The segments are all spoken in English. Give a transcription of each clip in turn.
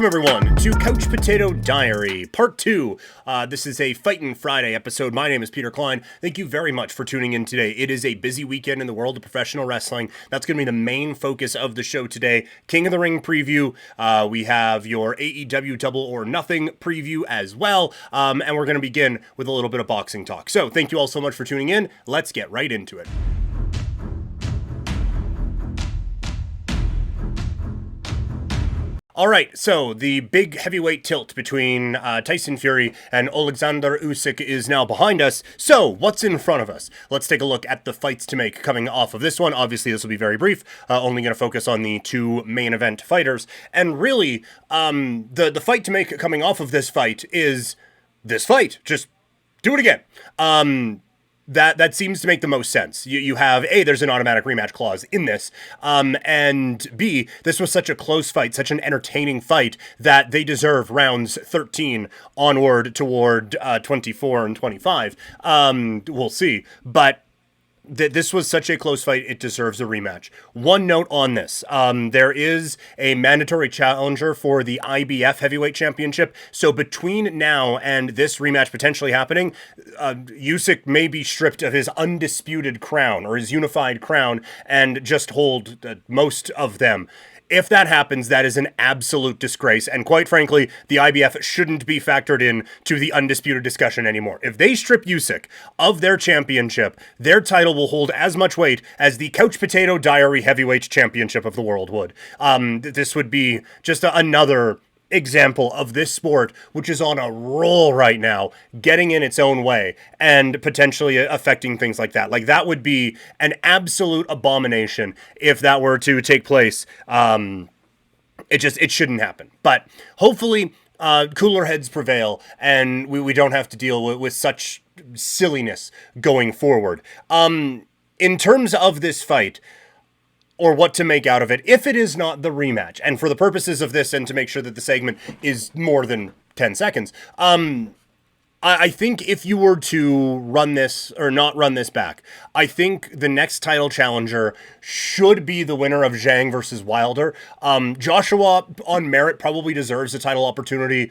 Welcome, everyone, to Couch Potato Diary, Part 2. This is a Fightin' Friday episode. My name is Peter Klein. Thank you very much for tuning in today. It is a busy weekend in the world of professional wrestling. That's going to be the main focus of the show today. King of the Ring preview. We have your AEW Double or Nothing preview as well. And we're going to begin with a little bit of boxing talk. So thank you all so much for tuning in. Let's get right into it. All right, so the big heavyweight tilt between Tyson Fury and Oleksandr Usyk is now behind us. So what's in front of us? Let's take a look at the fights to make coming off of this one. Obviously, this will be very brief, only going to focus on the two main event fighters. And really, the fight to make coming off of this fight is this fight. Just do it again. That seems to make the most sense. You have, A, there's an automatic rematch clause in this, and B, this was such a close fight, such an entertaining fight, that they deserve rounds 13 onward toward 24 and 25. We'll see, but this was such a close fight, it deserves a rematch. One note on this, there is a mandatory challenger for the IBF Heavyweight Championship, so between now and this rematch potentially happening, Usyk may be stripped of his undisputed crown, or his unified crown, and just hold most of them. If that happens, that is an absolute disgrace, and quite frankly, the IBF shouldn't be factored in to the undisputed discussion anymore. If they strip Usyk of their championship, their title will hold as much weight as the Couch Potato Diary Heavyweight Championship of the world would. This would be just another example of this sport, which is on a roll right now, getting in its own way and potentially affecting things like that. Like, that would be an absolute abomination if that were to take place. It shouldn't happen. But hopefully, cooler heads prevail and we don't have to deal with such silliness going forward. In terms of this fight, or what to make out of it, if it is not the rematch, and for the purposes of this and to make sure that the segment is more than 10 seconds, I think if you were to run this, or not run this back, I think the next title challenger should be the winner of Zhang versus Wilder. Joshua, on merit, probably deserves a title opportunity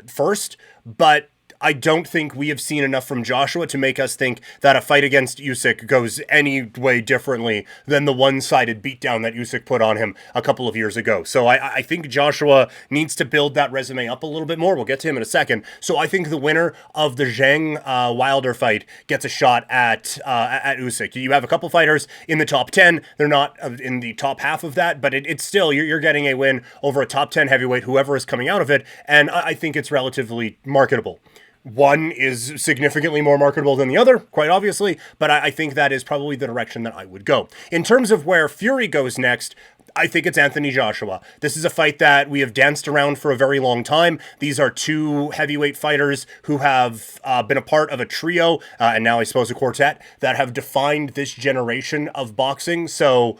first, but I don't think we have seen enough from Joshua to make us think that a fight against Usyk goes any way differently than the one-sided beatdown that Usyk put on him a couple of years ago. So I think Joshua needs to build that resume up a little bit more. We'll get to him in a second. So I think the winner of the Zhang Wilder fight gets a shot at Usyk. You have a couple fighters in the top 10. They're not in the top half of that, but it's still, you're getting a win over a top 10 heavyweight, whoever is coming out of it, and I think it's relatively marketable. One is significantly more marketable than the other, quite obviously, but I think that is probably the direction that I would go. In terms of where Fury goes next, I think it's Anthony Joshua. This is a fight that we have danced around for a very long time. These are two heavyweight fighters who have been a part of a trio, and now I suppose a quartet, that have defined this generation of boxing, so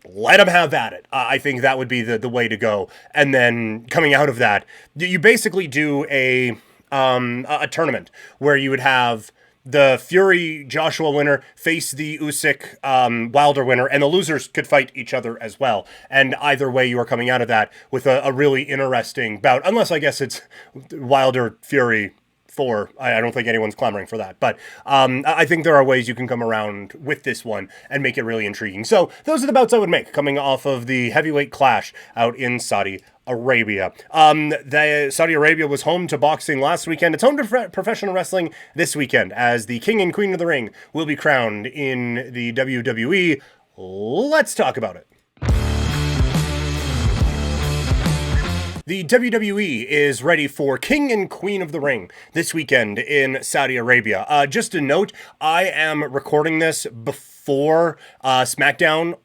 let them have at it. I think that would be the way to go. And then coming out of that, you basically do a tournament where you would have the Fury Joshua winner face the Usyk Wilder winner, and the losers could fight each other as well. And either way, you are coming out of that with a really interesting bout, unless I guess it's Wilder Fury 4. I don't think anyone's clamoring for that, but I think there are ways you can come around with this one and make it really intriguing. So those are the bouts I would make coming off of the heavyweight clash out in Saudi Arabia. Saudi Arabia was home to boxing last weekend. It's home to professional wrestling this weekend, as the King and Queen of the Ring will be crowned in the WWE. Let's talk about it. The WWE is ready for King and Queen of the Ring this weekend in Saudi Arabia. Just a note, I am recording this before SmackDown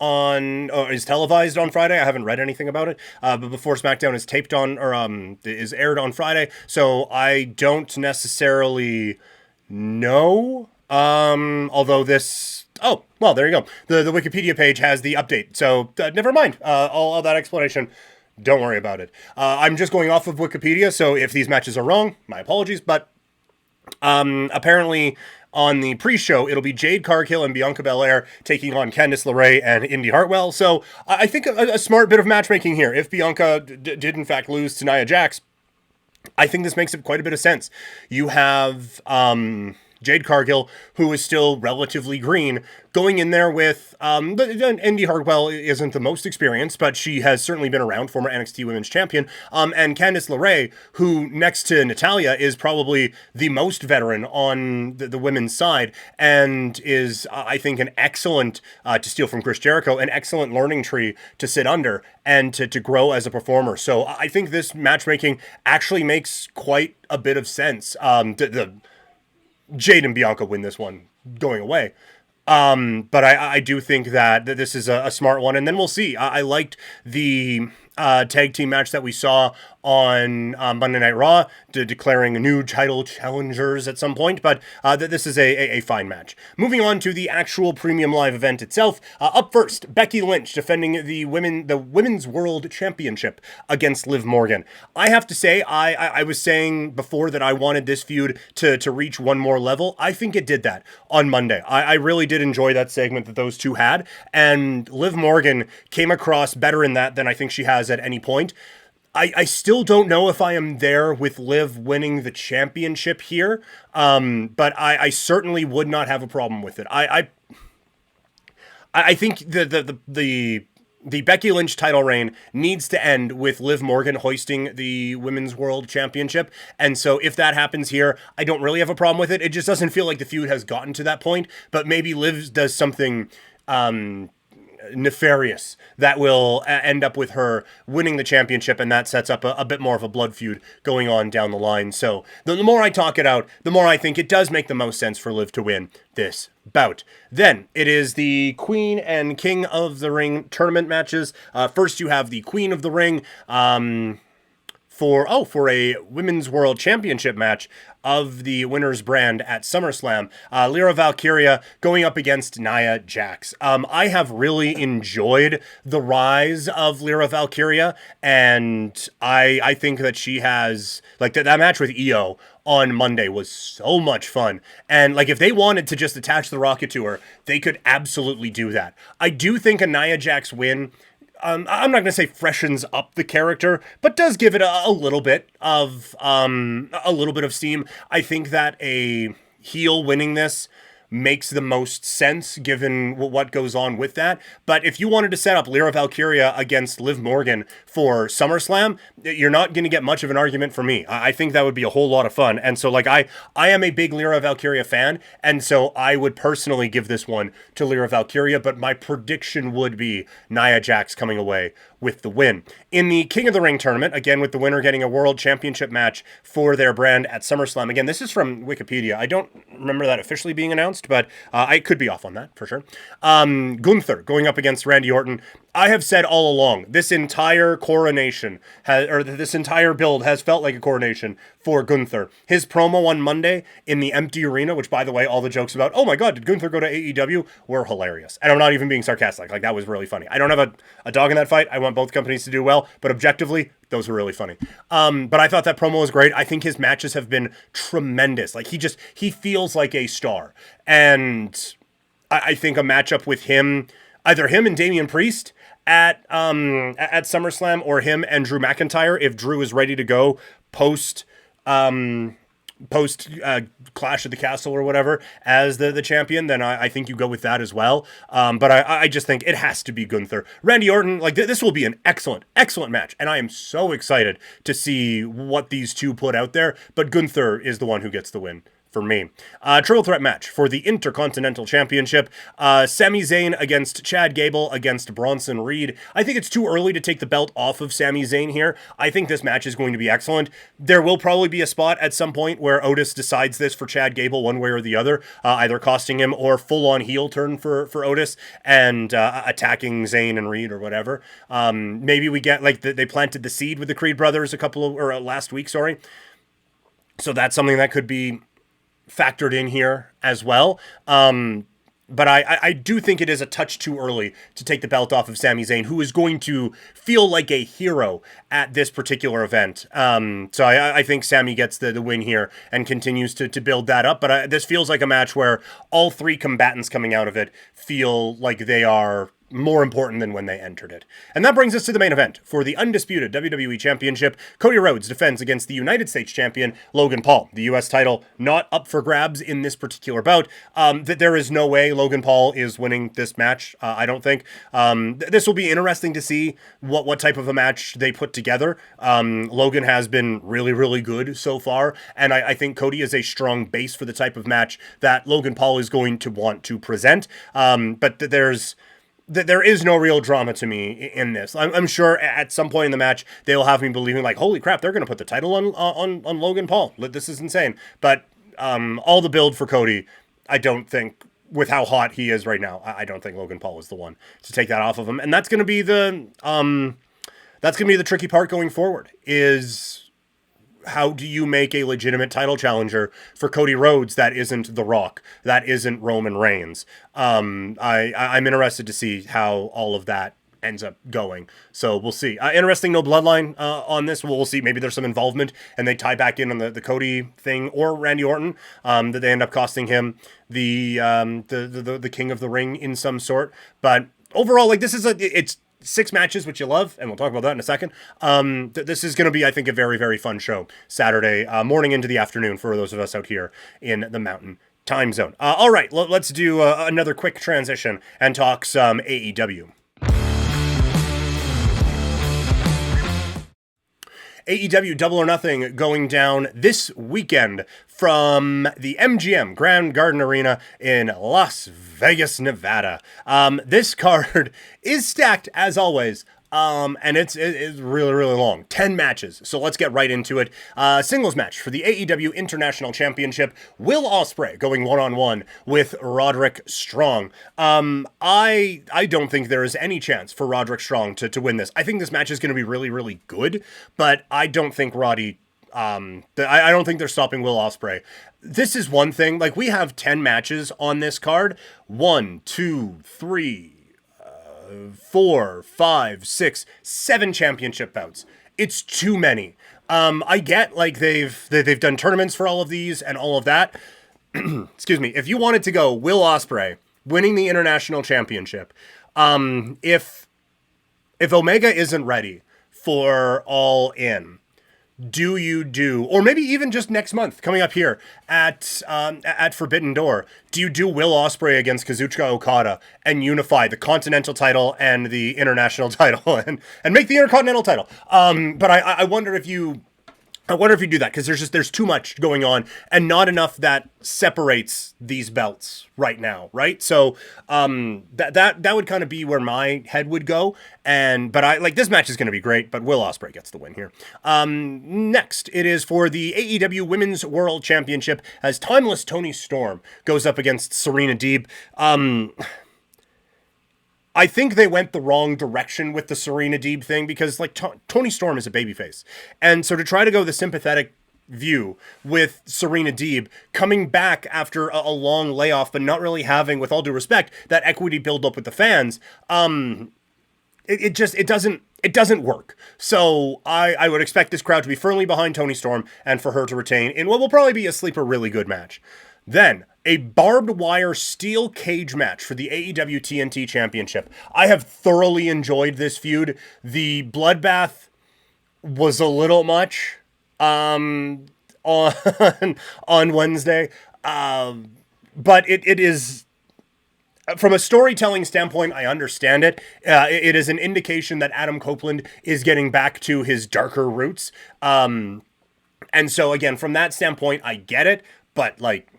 is televised on Friday. I haven't read anything about it, but before SmackDown is taped on, or is aired on Friday, so I don't necessarily know. Although this, oh, well, there you go. The Wikipedia page has the update, so never mind. All that explanation. Don't worry about it. I'm just going off of Wikipedia, so if these matches are wrong, my apologies, but apparently on the pre-show, it'll be Jade Cargill and Bianca Belair taking on Candice LeRae and Indy Hartwell. So I think a smart bit of matchmaking here. If Bianca did in fact lose to Nia Jax, I think this makes quite a bit of sense. You have Jade Cargill, who is still relatively green, going in there with Indy Hartwell isn't the most experienced, but she has certainly been around, former NXT Women's Champion, and Candice LeRae, who next to Natalya is probably the most veteran on the women's side, and is, I think, an excellent, to steal from Chris Jericho, an excellent learning tree to sit under and to grow as a performer. So I think this matchmaking actually makes quite a bit of sense. The Jade and Bianca win this one going away. But I do think that this is a smart one. And then we'll see. I liked the tag team match that we saw on Monday Night Raw, declaring new title challengers at some point, but this is a fine match. Moving on to the actual premium live event itself. Up first, Becky Lynch defending the Women's World Championship against Liv Morgan. I have to say, I was saying before that I wanted this feud to reach one more level. I think it did that on Monday. I really did enjoy that segment that those two had, and Liv Morgan came across better in that than I think she has at any point. I still don't know if I am there with Liv winning the championship here, but I certainly would not have a problem with it. I think the Becky Lynch title reign needs to end with Liv Morgan hoisting the Women's World Championship, and so if that happens here, I don't really have a problem with it. It just doesn't feel like the feud has gotten to that point, but maybe Liv does something nefarious that will end up with her winning the championship, and that sets up a bit more of a blood feud going on down the line. So the more I talk it out, the more I think it does make the most sense for Liv to win this bout. Then it is the Queen and King of the Ring tournament matches. First you have the Queen of the Ring for a Women's World Championship match of the winner's brand at SummerSlam. Lyra Valkyria going up against Nia Jax. I have really enjoyed the rise of Lyra Valkyria, and I think that she has, like, that match with Io on Monday was so much fun. And, like, if they wanted to just attach the rocket to her, they could absolutely do that. I do think a Nia Jax win, I'm not going to say freshens up the character, but does give it a little bit of steam. I think that a heel winning this makes the most sense given what goes on with that. But if you wanted to set up Lyra Valkyria against Liv Morgan for SummerSlam, you're not going to get much of an argument for me. I think that would be a whole lot of fun. And so, like, I am a big Lyra Valkyria fan, and so I would personally give this one to Lyra Valkyria, but my prediction would be Nia Jax coming away with the win. In the King of the Ring tournament, again with the winner getting a World Championship match for their brand at SummerSlam. Again, this is from Wikipedia. I don't remember that officially being announced, but I could be off on that for sure. Gunther going up against Randy Orton. I have said all along, this entire coronation, this entire build has felt like a coronation for Gunther. His promo on Monday in the empty arena, which, by the way, all the jokes about, oh my god, did Gunther go to AEW, were hilarious. And I'm not even being sarcastic. Like, that was really funny. I don't have a dog in that fight. I want both companies to do well, but objectively, those were really funny. But I thought that promo was great. I think his matches have been tremendous. Like, he feels like a star. And I think a matchup with him, either him and Damian Priest at SummerSlam, or him and Drew McIntyre, if Drew is ready to go post Clash at the Castle or whatever as the champion, then I think you go with that as well. But I just think it has to be Gunther. Randy Orton, like, this will be an excellent match, and I am so excited to see what these two put out there, but Gunther is the one who gets the win for me. Triple threat match for the Intercontinental Championship. Sami Zayn against Chad Gable against Bronson Reed. I think it's too early to take the belt off of Sami Zayn here. I think this match is going to be excellent. There will probably be a spot at some point where Otis decides this for Chad Gable one way or the other, either costing him or full-on heel turn for Otis and attacking Zayn and Reed or whatever. Maybe we get, like, they planted the seed with the Creed brothers last week, sorry. So that's something that could be factored in here as well. But I do think it is a touch too early to take the belt off of Sami Zayn, who is going to feel like a hero at this particular event. So I think Sami gets the win here and continues to build that up. But this feels like a match where all three combatants coming out of it feel like they are more important than when they entered it. And that brings us to the main event. For the undisputed WWE Championship, Cody Rhodes defends against the United States champion, Logan Paul. The US title not up for grabs in this particular bout. That there is no way Logan Paul is winning this match, I don't think. This will be interesting to see what type of a match they put together. Logan has been really, really good so far, and I think Cody is a strong base for the type of match that Logan Paul is going to want to present. But there is no real drama to me in this. I'm sure at some point in the match they'll have me believing like, holy crap, they're going to put the title on Logan Paul. This is insane. But all the build for Cody, I don't think, with how hot he is right now, I don't think Logan Paul is the one to take that off of him. And that's going to be the tricky part going forward. Is how do you make a legitimate title challenger for Cody Rhodes that isn't The Rock, that isn't Roman Reigns? I'm interested to see how all of that ends up going. So we'll see. Interesting, no bloodline on this. We'll see. Maybe there's some involvement and they tie back in on the Cody thing or Randy Orton, that they end up costing him the King of the Ring in some sort. But overall, like, this is it's 6 matches, which you love, and we'll talk about that in a second. This is going to be, I think, a very, very fun show Saturday morning into the afternoon for those of us out here in the Mountain Time Zone. All right, let's do another quick transition and talk some AEW. AEW Double or Nothing going down this weekend from the MGM Grand Garden Arena in Las Vegas, Nevada. This card is stacked as always. And it's really, really long. 10 matches. So let's get right into it. Singles match for the AEW International Championship. Will Ospreay going one-on-one with Roderick Strong. I don't think there is any chance for Roderick Strong to win this. I think this match is going to be really, really good, but I don't think Roddy... I don't think they're stopping Will Ospreay. This is one thing. Like, we have 10 matches on this card. 1, 2, 3... 4, 5, 6, 7 championship bouts. It's too many. I get like they've done tournaments for all of these and all of that. Excuse me. If you wanted to go Will Ospreay winning the international championship, if Omega isn't ready for All In, or maybe even just next month coming up here at Forbidden Door, do you do Will Ospreay against Kazuchika Okada and unify the Continental title and the International title and make the Intercontinental title? But I wonder if you do that, because there's too much going on and not enough that separates these belts right now, right? So that would kind of be where my head would go. But I like, this match is going to be great, but Will Ospreay gets the win here. Next, it is for the AEW Women's World Championship as Timeless Toni Storm goes up against Serena Deeb. I think they went the wrong direction with the Serena Deeb thing, because like Toni Storm is a babyface. And so to try to go the sympathetic view with Serena Deeb coming back after a long layoff, but not really having, with all due respect, that equity build up with the fans, it doesn't work. So I would expect this crowd to be firmly behind Toni Storm and for her to retain in what will probably be a sleeper really good match. Then, a barbed wire steel cage match for the AEW TNT Championship. I have thoroughly enjoyed this feud. The bloodbath was a little much on Wednesday, but it is, from a storytelling standpoint, I understand it. It is an indication that Adam Copeland is getting back to his darker roots. And so again, from that standpoint, I get it, but like,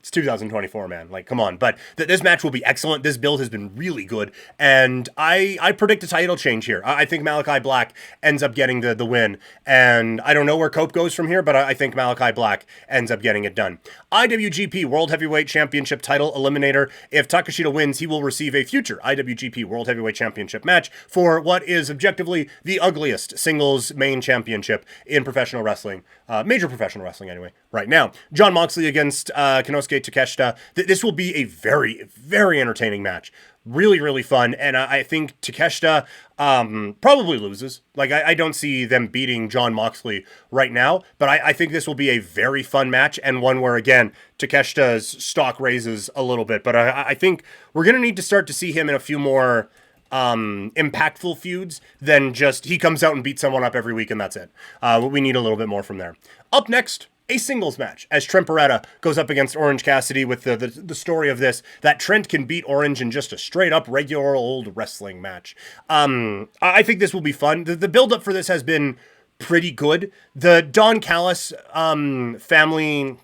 it's 2024, man. Like, come on. But this match will be excellent. This build has been really good. And I predict a title change here. I think Malachi Black ends up getting the win. And I don't know where Cope goes from here, but I think Malachi Black ends up getting it done. IWGP World Heavyweight Championship title eliminator. If Takashita wins, he will receive a future IWGP World Heavyweight Championship match for what is objectively the ugliest singles main championship in professional wrestling. Major professional wrestling, anyway, right now. Jon Moxley against Konosuke Shinsuke Takeshita. This will be a very, very entertaining match. Really, really fun. And I think Takeshita probably loses. Like, I don't see them beating Jon Moxley right now, but I think this will be a very fun match and one where, again, Takeshita's stock raises a little bit. But I think we're going to need to start to see him in a few more impactful feuds than just he comes out and beats someone up every week and that's it. We need a little bit more from there. Up next, a singles match as Trent Beretta goes up against Orange Cassidy with the story of this, that Trent can beat Orange in just a straight up regular old wrestling match. I think this will be fun. The build up for this has been pretty good. The Don Callis family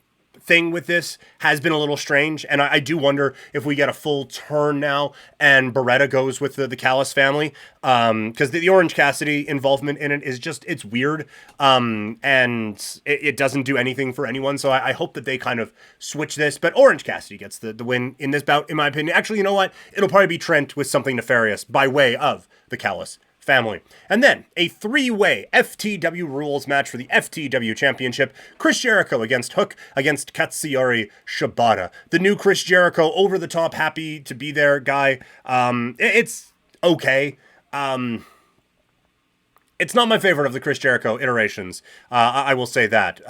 thing with this has been a little strange, and I do wonder if we get a full turn now and Beretta goes with the Callis family, because the Orange Cassidy involvement in it is just, it's weird, and it doesn't do anything for anyone, so I hope that they kind of switch this, but Orange Cassidy gets the win in this bout, in my opinion. Actually, you know what? It'll probably be Trent with something nefarious by way of the Callis family. And then a three-way FTW rules match for the FTW Championship. Chris Jericho against Hook against Katsuyori Shibata. The new Chris Jericho, over the top, happy to be there guy. It's okay. It's not my favorite of the Chris Jericho iterations. I will say that.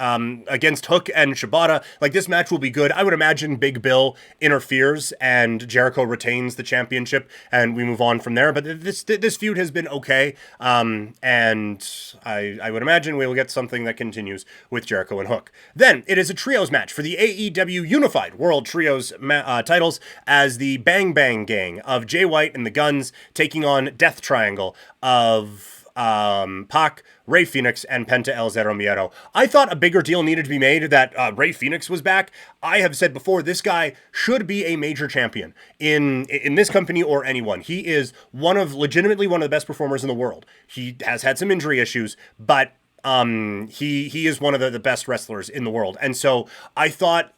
Against Hook and Shibata, like, this match will be good. I would imagine Big Bill interferes and Jericho retains the championship and we move on from there. But this feud has been okay. And I would imagine we will get something that continues with Jericho and Hook. Then it is a trios match for the AEW Unified World Trios titles as the Bang Bang Gang of Jay White and the Guns taking on Death Triangle of Pac, Rey Fenix, and Penta El Zero Miedo. I thought a bigger deal needed to be made that Rey Fenix was back. I have said before, this guy should be a major champion in this company or anyone. He is legitimately one of the best performers in the world. He has had some injury issues, but he is one of the best wrestlers in the world. And so I thought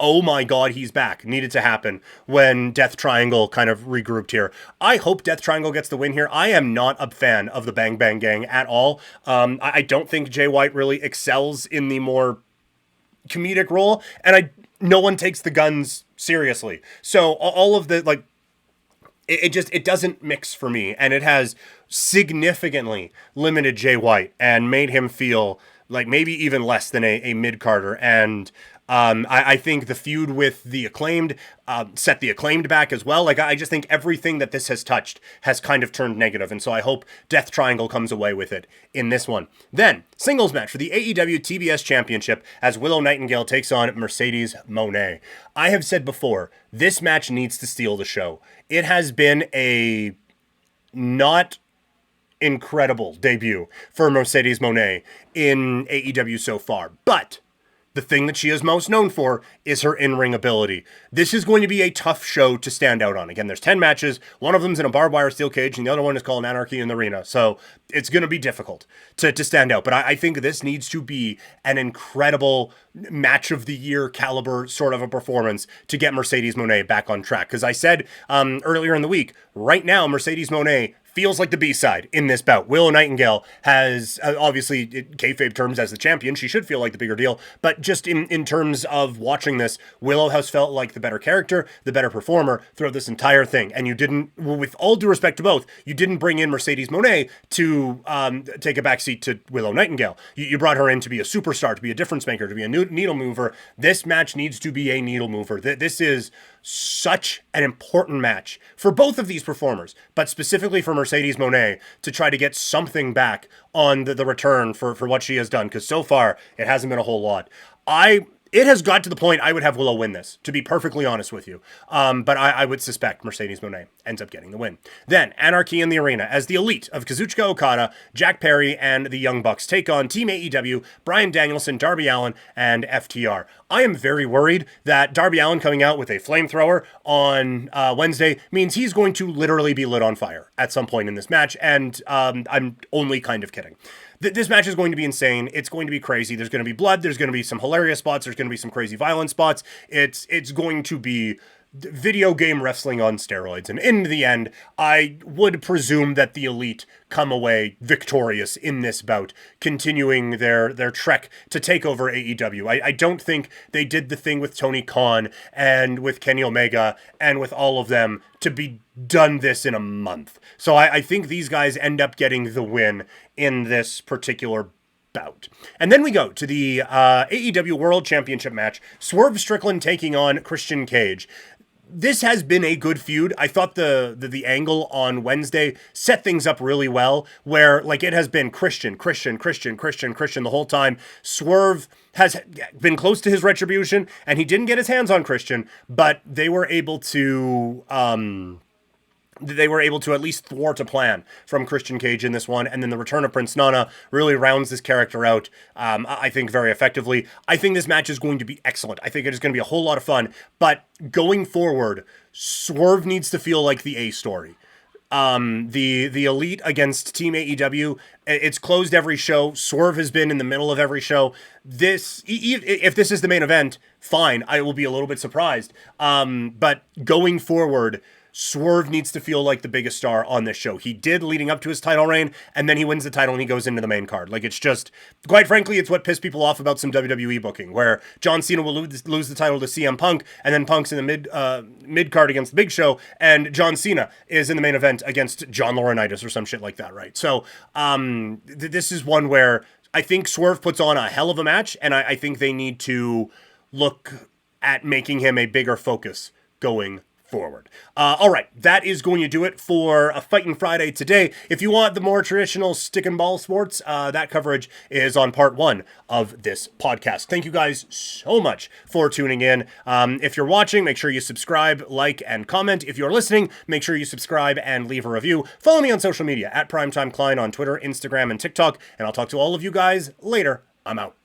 oh my god, he's back needed to happen when Death Triangle kind of regrouped here. I hope Death Triangle gets the win here. I am not a fan of the Bang Bang Gang at all. I don't think Jay White really excels in the more comedic role, and no one takes the Guns seriously. So all of the, it doesn't mix for me, and it has significantly limited Jay White and made him feel like maybe even less than a mid-carder. And I think the feud with the Acclaimed set the Acclaimed back as well. I just think everything that this has touched has kind of turned negative, and so I hope Death Triangle comes away with it in this one. Then, singles match for the AEW TBS Championship as Willow Nightingale takes on Mercedes Moné. I have said before, this match needs to steal the show. It has been a not incredible debut for Mercedes Moné in AEW so far, but the thing that she is most known for is her in-ring ability. This is going to be a tough show to stand out on. Again, there's 10 matches. One of them's in a barbed wire steel cage, and the other one is called Anarchy in the Arena. So it's going to be difficult to stand out. But I think this needs to be an incredible match of the year caliber sort of a performance to get Mercedes Moné back on track. Because I said earlier in the week, right now, Mercedes Moné feels like the B-side in this bout. Willow Nightingale has, obviously, in kayfabe terms as the champion, she should feel like the bigger deal, but just in terms of watching this, Willow has felt like the better character, the better performer throughout this entire thing, and you didn't, with all due respect to both, you didn't bring in Mercedes Moné to take a backseat to Willow Nightingale. You brought her in to be a superstar, to be a difference maker, to be a needle mover. This match needs to be a needle mover. This is such an important match for both of these performers, but specifically for Mercedes Moné to try to get something back on the return for what she has done, because so far it hasn't been a whole lot. It has got to the point I would have Willow win this, to be perfectly honest with you. But I would suspect Mercedes Moné ends up getting the win. Then, Anarchy in the Arena, as the elite of Kazuchika Okada, Jack Perry, and the Young Bucks take on Team AEW, Bryan Danielson, Darby Allin, and FTR. I am very worried that Darby Allin coming out with a flamethrower on Wednesday means he's going to literally be lit on fire at some point in this match, and I'm only kind of kidding. This match is going to be insane. It's going to be crazy. There's going to be blood. There's going to be some hilarious spots. There's going to be some crazy violent spots. It's going to be video game wrestling on steroids. And in the end, I would presume that the Elite come away victorious in this bout, continuing their trek to take over AEW. I don't think they did the thing with Tony Khan and with Kenny Omega and with all of them to be done this in a month. So I think these guys end up getting the win in this particular bout. And then we go to the AEW World Championship match, Swerve Strickland taking on Christian Cage. This has been a good feud. I thought the angle on Wednesday set things up really well, where like it has been Christian the whole time. Swerve has been close to his retribution, and he didn't get his hands on Christian, but they were able to at least thwart a plan from Christian Cage in this one, and then the return of Prince Nana really rounds this character out, I think, very effectively. I think this match is going to be excellent. I think it is going to be a whole lot of fun, but going forward, Swerve needs to feel like the A story. The Elite against Team AEW, it's closed every show. Swerve has been in the middle of every show. If this is the main event, fine, I will be a little bit surprised. But going forward, Swerve needs to feel like the biggest star on this show. He did leading up to his title reign, and then he wins the title and he goes into the main card. Like, it's just, quite frankly, it's what pissed people off about some WWE booking, where John Cena will lose the title to CM Punk, and then Punk's in the mid card against the Big Show, and John Cena is in the main event against John Laurinaitis or some shit like that, right? So, this is one where I think Swerve puts on a hell of a match, and I think they need to look at making him a bigger focus going forward. All right, that is going to do it for a Fightin' Friday today. If you want the more traditional stick and ball sports, that coverage is on part 1 of this podcast. Thank you guys so much for tuning in. If you're watching, make sure you subscribe, like, and comment. If you're listening, make sure you subscribe and leave a review. Follow me on social media at Primetime Klein on Twitter, Instagram, and TikTok, and I'll talk to all of you guys later. I'm out.